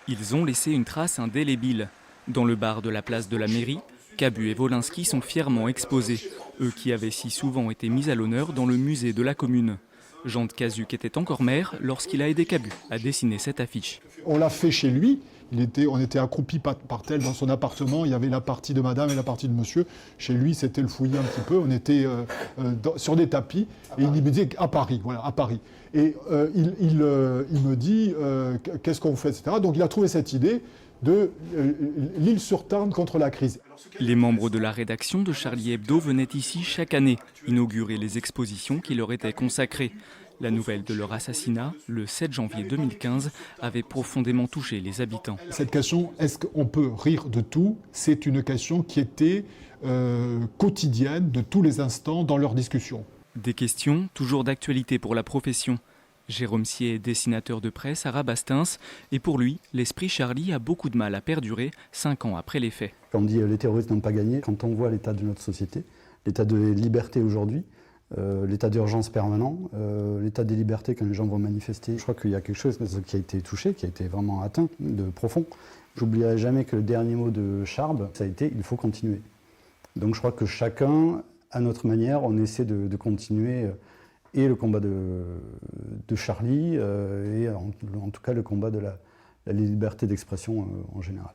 Ils ont laissé une trace indélébile. Dans le bar de la place de la mairie, Cabu et Wolinski sont fièrement exposés, eux qui avaient si souvent été mis à l'honneur dans le musée de la commune. Jean de Cazuc était encore maire lorsqu'il a aidé Cabu à dessiner cette affiche. On l'a fait chez lui, on était accroupis par terre dans son appartement, il y avait la partie de madame et la partie de monsieur. Chez lui, c'était le fouillis un petit peu, on était sur des tapis, et il me dit à Paris, voilà, à Paris. Et il me dit, qu'est-ce qu'on fait, etc. Donc il a trouvé cette idée de l'Île-sur-Tarn contre la crise. Les membres de la rédaction de Charlie Hebdo venaient ici chaque année inaugurer les expositions qui leur étaient consacrées. La nouvelle de leur assassinat, le 7 janvier 2015, avait profondément touché les habitants. Cette question, est-ce qu'on peut rire de tout? C'est une question qui était quotidienne de tous les instants dans leurs discussions. Des questions toujours d'actualité pour la profession. Jérôme Sier est dessinateur de presse à Rabastens et pour lui, l'esprit Charlie a beaucoup de mal à perdurer 5 ans après les faits. Quand on dit les terroristes n'ont pas gagné, quand on voit l'état de notre société, l'état de liberté aujourd'hui, l'état d'urgence permanent, l'état des libertés quand les gens vont manifester, je crois qu'il y a quelque chose qui a été touché, qui a été vraiment atteint de profond. J'oublierai jamais que le dernier mot de Charb, ça a été « il faut continuer ». Donc je crois que chacun, à notre manière, on essaie de continuer et le combat de Charlie, et en tout cas le combat de la liberté d'expression en général.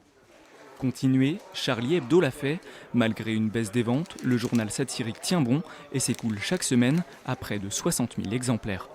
Continuer, Charlie Hebdo l'a fait. Malgré une baisse des ventes, le journal satirique tient bon et s'écoule chaque semaine à près de 60 000 exemplaires.